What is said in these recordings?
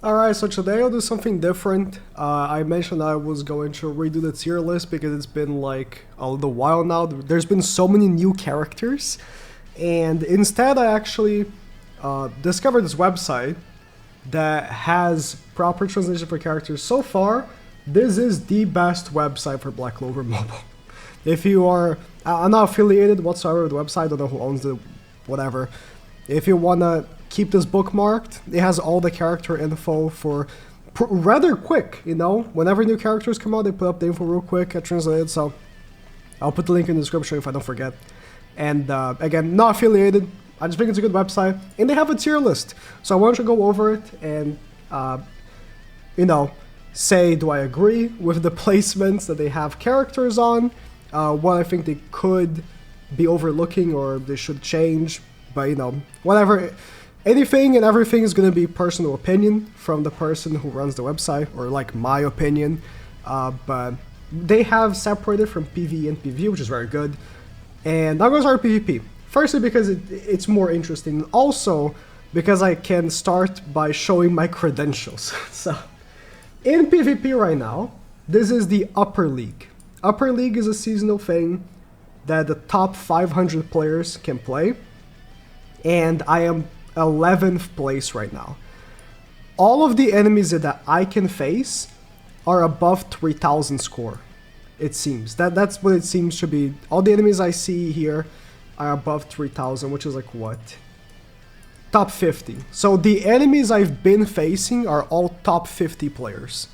Alright, so today I'll do something different. I mentioned I was going to redo the tier list because it's been like a little while now. There's been so many new characters. And instead I actually discovered this website that has proper translation for characters. So far, this is the best website for Black Clover Mobile. If you are... I'm not affiliated whatsoever with the website, I don't know who owns the whatever. If you want to keep this bookmarked, it has all the character info for rather quick, you know? Whenever new characters come out, they put up the info real quick, I translate it, so I'll put the link in the description if I don't forget. And again, not affiliated, I just think it's a good website, and they have a tier list. So I want to go over it and, you know, say, do I agree with the placements that they have characters on, what I think they could be overlooking or they should change, but you know, whatever. Anything and everything is going to be personal opinion from the person who runs the website, or like my opinion, but they have separated from PvE and PvP, which is very good. And I'm going to start PvP. Firstly, because it's more interesting, and also because I can start by showing my credentials. So, in PvP right now, this is the Upper League. Upper League is a seasonal thing that the top 500 players can play, and I am 11th place right now. All of the enemies that I can face are above 3000 score, it seems. That's what it seems to be. All the enemies I see here are above 3000, which is like what? Top 50. So the enemies I've been facing are all top 50 players.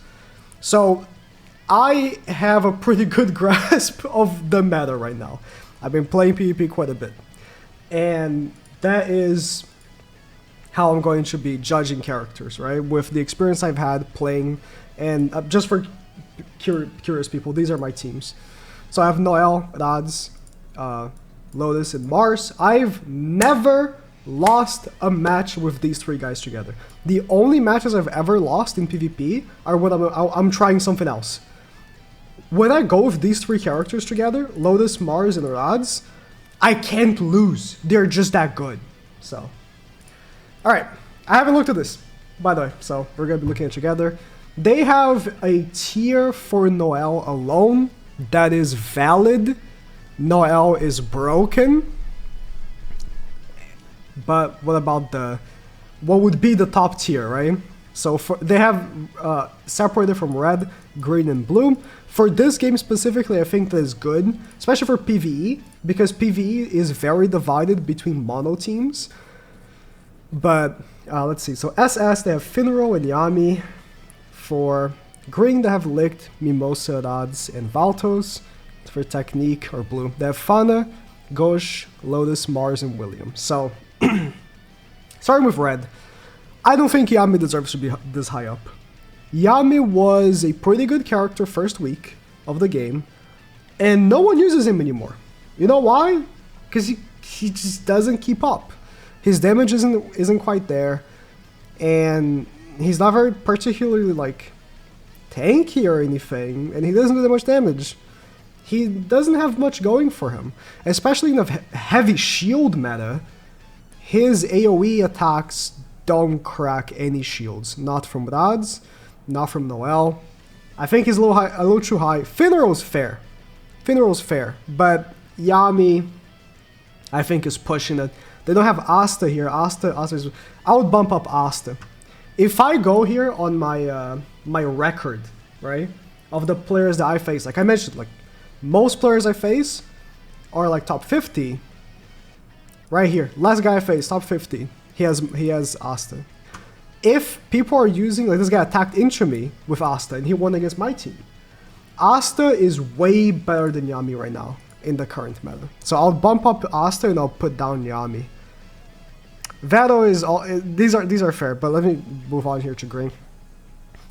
So I have a pretty good grasp of the meta right now. I've been playing PvP quite a bit. And that is how I'm going to be judging characters, right? With the experience I've had playing, and just for curious people, these are my teams. So I have Noel, Radz, Lotus, and Mars. I've never lost a match with these three guys together. The only matches I've ever lost in PvP are when I'm trying something else. When I go with these three characters together, Lotus, Mars, and Radz, I can't lose. They're just that good. So, alright. I haven't looked at this, by the way, so we're going to be looking at it together. They have a tier for Noel alone that is valid. Noel is broken. But what about what would be the top tier, right? So they have separated from red, green, and blue. For this game specifically, I think that is good, especially for PvE, because PvE is very divided between mono teams. But let's see. So SS, they have Finro and Yami. For green, they have Licht, Mimosa, Radz, and Valtos. For technique or blue, they have Fana, Gosh, Lotus, Mars, and William. So starting with red, I don't think Yami deserves to be this high up. Yami was a pretty good character first week of the game, and no one uses him anymore. You know why? Because he just doesn't keep up. His damage isn't quite there, and he's not very particularly like tanky or anything, and he doesn't do that much damage. He doesn't have much going for him, especially in the heavy shield meta. His AoE attacks don't crack any shields, not from Radz, not from Noel. I think he's a little too high. Finro's fair. Finro's fair, but Yami, I think, is pushing it. They don't have Asta here. Asta is... I would bump up Asta. If I go here on my my record, right, of the players that I face, like I mentioned, like most players I face are like top 50. Right here, last guy I faced, top 50. He has Asta. If people are using, like this guy attacked into me with Asta and he won against my team. Asta is way better than Yami right now in the current meta. So I'll bump up Asta and I'll put down Yami. Vado is all, these are fair, but let me move on here to green.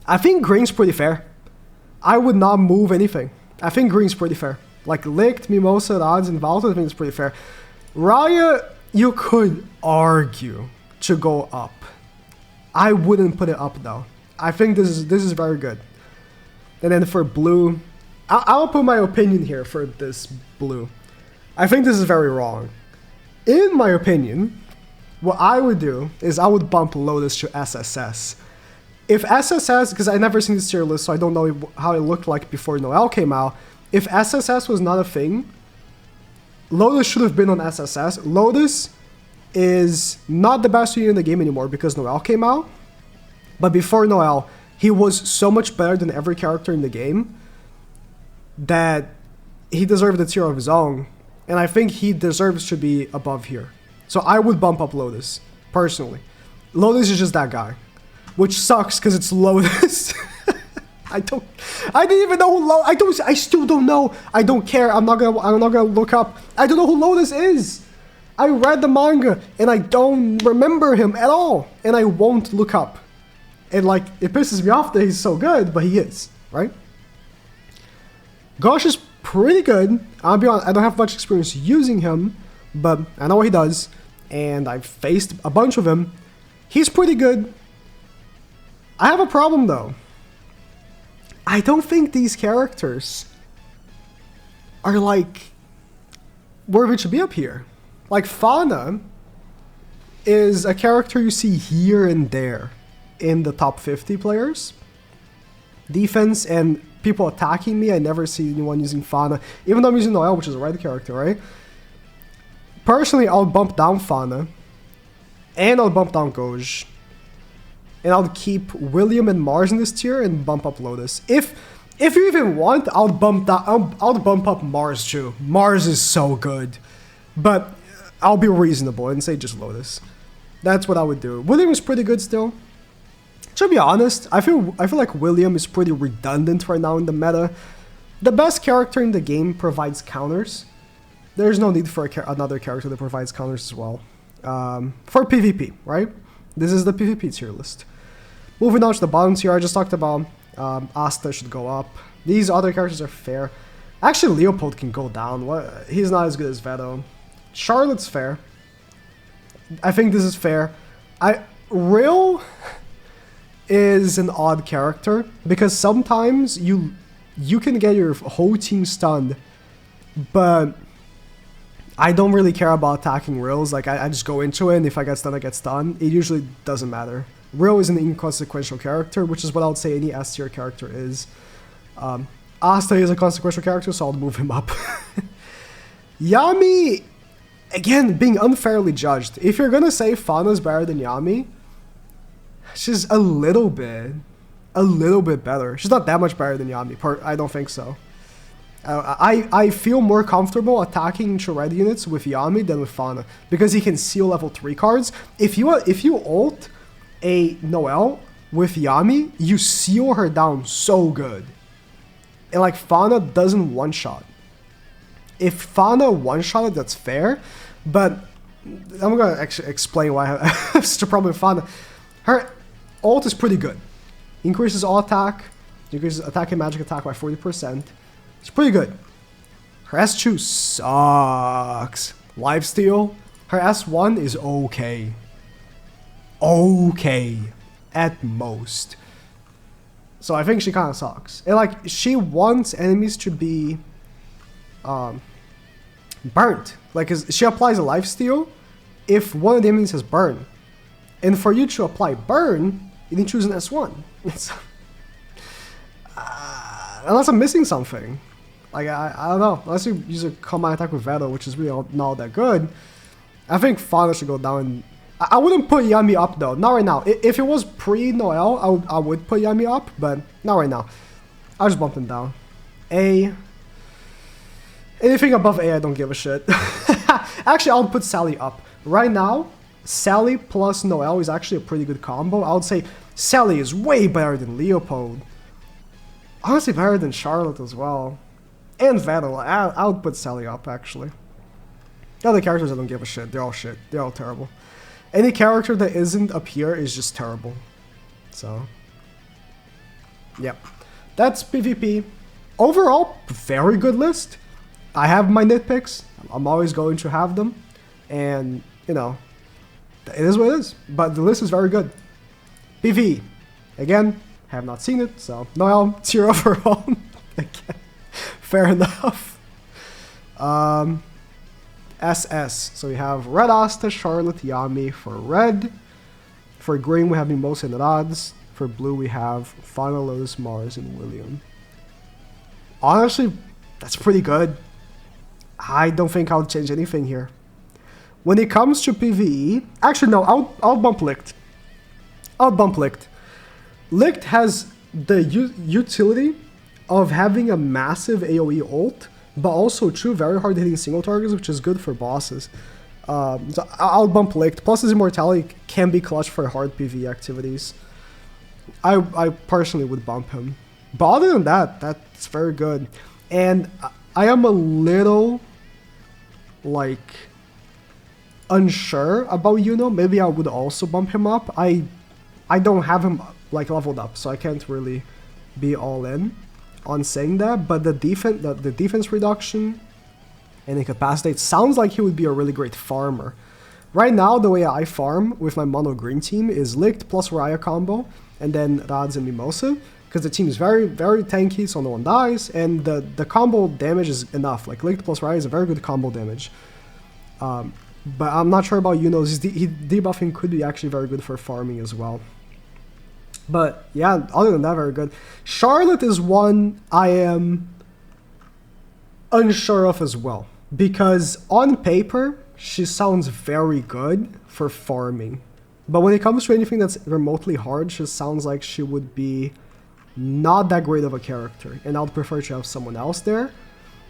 I think green's pretty fair. I would not move anything. I think green's pretty fair. Like Licht, Mimosa, Radz, and Valto, I think it's pretty fair. Raya, you could argue to go up. I wouldn't put it up though. I think this is very good. And then for blue, I'll put my opinion here for this blue. I think this is very wrong. In my opinion, what I would do is I would bump Lotus to SSS. if SSS, because I never seen this tier list, so I don't know how it looked like before Noelle came out. If SSS was not a thing, Lotus should have been on SSS. Lotus is not the best unit in the game anymore because Noelle came out. But before Noelle, he was so much better than every character in the game that he deserved a tier of his own. And I think he deserves to be above here. So I would bump up Lotus, personally. Lotus is just that guy. Which sucks because it's Lotus. I didn't even know who I still don't know. I don't care. I'm not gonna look up. I don't know who Lotus is. I read the manga and I don't remember him at all. And I won't look up. And like, it pisses me off that he's so good, but he is, right? Gosh is pretty good. I'll be honest, I don't have much experience using him, but I know what he does. And I've faced a bunch of him. He's pretty good. I have a problem though. I don't think these characters are like worthy to be up here. Like Fauna is a character you see here and there in the top 50 players. Defense and people attacking me, I never see anyone using Fauna. Even though I'm using Noelle, which is a red character, right? Personally, I'll bump down Fauna. And I'll bump down Goj. And I'll keep William and Mars in this tier and bump up Lotus. If you even want, I'll bump up Mars too. Mars is so good. But I'll be reasonable and say just Lotus. That's what I would do. William is pretty good still. To be honest, I feel like William is pretty redundant right now in the meta. The best character in the game provides counters. There's no need for another character that provides counters as well. For PvP, right? This is the PvP tier list. Moving on to the bottom tier, I just talked about Asta should go up. These other characters are fair. Actually, Leopold can go down. He's not as good as Veto. Charlotte's fair. I think this is fair. Rill is an odd character because sometimes you can get your whole team stunned, but I don't really care about attacking Rills. Like I just go into it, and if I get stunned, I get stunned. It usually doesn't matter. Rill is an inconsequential character, which is what I would say any S tier character is. Asta is a consequential character, so I'll move him up. Yami, again, being unfairly judged. If you're gonna say Fauna's better than Yami, she's a little bit better. She's not that much better than Yami. I don't think so. I feel more comfortable attacking red units with Yami than with Fauna because he can seal level 3 cards. If you ult a Noelle with Yami, you seal her down so good. And like Fauna doesn't one-shot. If Fauna one-shotted, that's fair, but I'm gonna actually explain why I have such a problem with Fauna. Her ult is pretty good. Increases all attack, increases attack and magic attack by 40%. It's pretty good. Her S2 sucks. Lifesteal, her S1 is okay. Okay. At most. So I think she kind of sucks. And like, she wants enemies to be burnt. Like, she applies a lifesteal if one of the enemies has burn. And for you to apply burn, you need to choose an S1. Unless I'm missing something. Like, I don't know. Unless you use a combined attack with Veto, which is really not that good. I think Fauna should go down. I wouldn't put Yami up, though. Not right now. If it was pre-Noelle, I would put Yami up, but not right now. I'll just bump him down. A. Anything above A, I don't give a shit. Actually, I'll put Sally up. Right now, Sally plus Noelle is actually a pretty good combo. I would say Sally is way better than Leopold. Honestly, better than Charlotte as well. And Vettel. I would put Sally up, actually. The other characters, I don't give a shit. They're all shit. They're all terrible. Any character that isn't up here is just terrible. So, yep. That's PvP. Overall, very good list. I have my nitpicks. I'm always going to have them. And, you know, it is what it is. But the list is very good. PvE. Again, have not seen it, so Noelle, tier overall. Again, fair enough. SS. So we have Red Asta, Charlotte, Yami for red. For green, we have Mimosa and the odds. For blue, we have Fauna, Lotus, Mars, and William. Honestly, that's pretty good. I don't think I'll change anything here. When it comes to PvE, actually no, I'll bump Licht. I'll bump Licht. Licht has the utility of having a massive AoE ult, but also 2 very hard hitting single targets, which is good for bosses. So I'll bump Licht. Plus his immortality can be clutch for hard PvE activities. I personally would bump him. But other than that, that's very good. And I am a little, like, unsure about Yuno. Maybe I would also bump him up. I don't have him, like, leveled up, so I can't really be all in on saying that. But the defense reduction and incapacitate sounds like he would be a really great farmer. Right now, the way I farm with my mono green team is Licht plus Raya combo, and then Rads and Mimosa, because the team is very, very tanky, so no one dies, and the combo damage is enough. Like, Licht plus Raya is a very good combo damage. But I'm not sure about Yuno's. His debuffing could be actually very good for farming as well. But yeah, other than that, very good. Charlotte is one I am unsure of as well, because on paper, she sounds very good for farming. But when it comes to anything that's remotely hard, she sounds like she would be not that great of a character, and I'd prefer to have someone else there.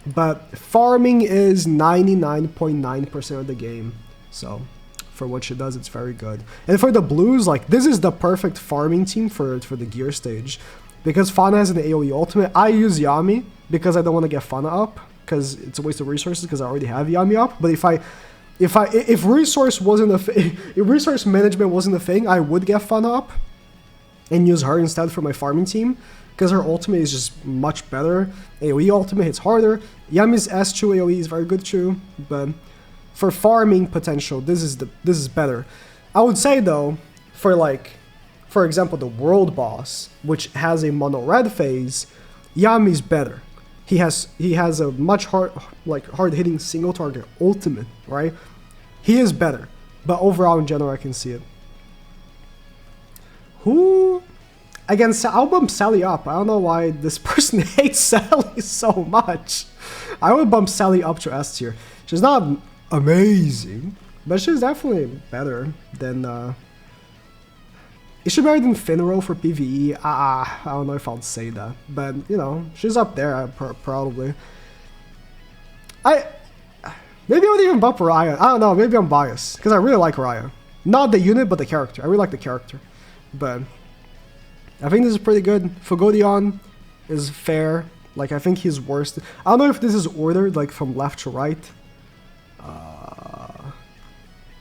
But farming is 99.9% of the game, so for what she does, it's very good. And for the blues, like, this is the perfect farming team for the gear stage, because Fauna has an AoE ultimate. I use Yami because I don't want to get Fauna up, because it's a waste of resources because I already have Yami up. But if resource management wasn't a thing, I would get Fauna up and use her instead for my farming team, because her ultimate is just much better. AoE ultimate hits harder. Yami's S2 AoE is very good too, but for farming potential, this is better. I would say though, for example, the world boss, which has a mono red phase, Yami's better. He has a much hard hitting single target ultimate, right? He is better, but overall in general I can see it. Who? Again, I'll bump Sally up. I don't know why this person hates Sally so much. I would bump Sally up to S tier. She's not amazing, but she's definitely better than... Is she better than Finro for PvE? I don't know if I'll say that, but, you know, she's up there, probably. Maybe I would even bump Raya. I don't know, maybe I'm biased, because I really like Raya. Not the unit, but the character. I really like the character. But I think this is pretty good. Fugodion is fair. Like, I think he's worse. I don't know if this is ordered, like, from left to right.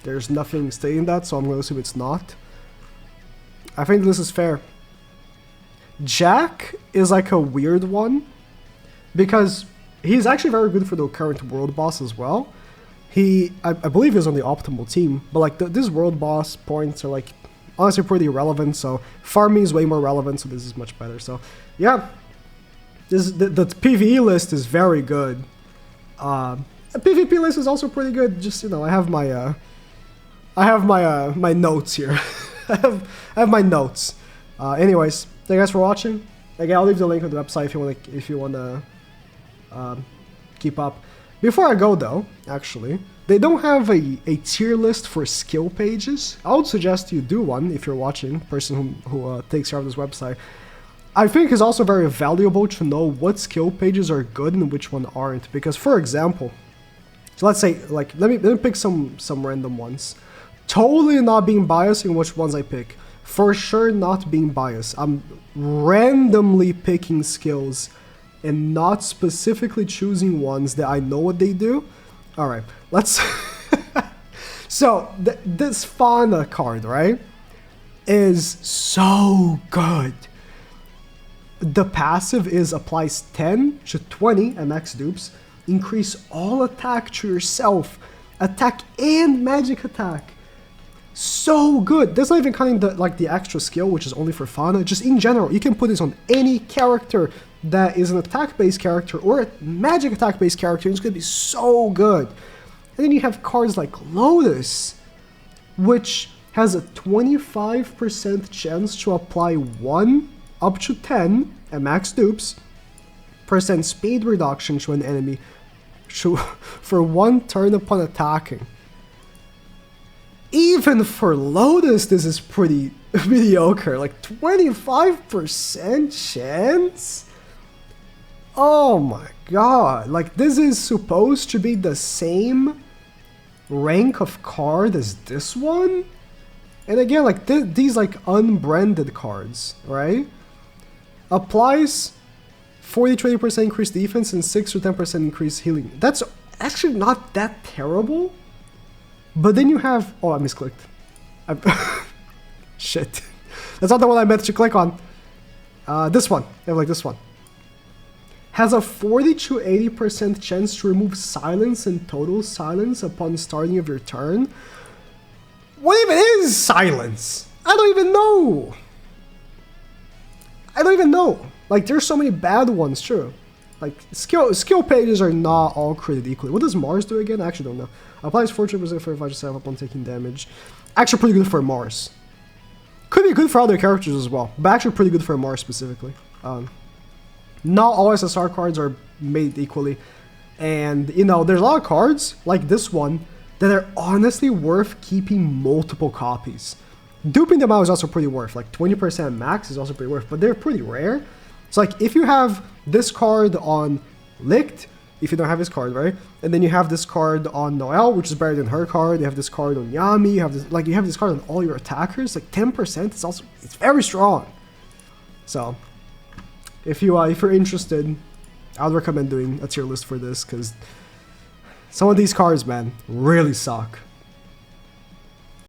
There's nothing stating that, so I'm going to assume it's not. I think this is fair. Jack is like a weird one, because he's actually very good for the current world boss as well. I believe he's on the optimal team, but like this world boss points are like honestly pretty irrelevant, so farming is way more relevant, so this is much better. So yeah, the PvE list is very good. The PvP list is also pretty good. Just, you know, I have my notes here. I have my notes. Anyways, thank you guys for watching. Again, I'll leave the link on the website if you wanna keep up. Before I go though, actually, they don't have a tier list for skill pages. I would suggest you do one if you're watching, person who takes care of this website. I think it's also very valuable to know what skill pages are good and which one aren't. Because, for example, so let's say, like, let me pick some random ones. Totally not being biased in which ones I pick. For sure not being biased. I'm randomly picking skills and not specifically choosing ones that I know what they do. Alright, let's... So, this Fauna card, right, is so good. The passive is applies 10 to 20 at max dupes. Increase all attack to yourself. Attack and magic attack. So good. That's not even counting the extra skill, which is only for Fauna. Just in general, you can put this on any character that is an attack-based character or a magic attack-based character. It's going to be so good. And then you have cards like Lotus, which has a 25% chance to apply 1 up to 10 at max dupes % speed reduction to an enemy for 1 turn upon attacking. Even for Lotus, this is pretty mediocre. Like 25% chance? Oh my god. Like this is supposed to be the same rank of card as this one? And again, like these like unbranded cards, right? Applies 40-20% increased defense and 6-10% increased healing. That's actually not that terrible. But then you have... Oh, I misclicked. Shit. That's not the one I meant to click on. This one. I have like this one. Has a 40-80% chance to remove silence and total silence upon starting of your turn. What even is silence? I don't even know. I don't even know. Like, there's so many bad ones, true. Like, skill pages are not all created equally. What does Mars do again? I actually don't know. Applies 40% for 5% upon taking damage. Actually pretty good for Mars. Could be good for other characters as well, but actually pretty good for Mars specifically. Not all SSR cards are made equally. And, you know, there's a lot of cards, like this one, that are honestly worth keeping multiple copies. Duping them out is also pretty worth. Like 20% max is also pretty worth, but they're pretty rare. So like if you have this card on Licht, if you don't have his card, right? And then you have this card on Noelle, which is better than her card. You have this card on Yami. You have this card on all your attackers. Like 10%, it's very strong. So if you're interested, I would recommend doing a tier list for this because some of these cards, man, really suck.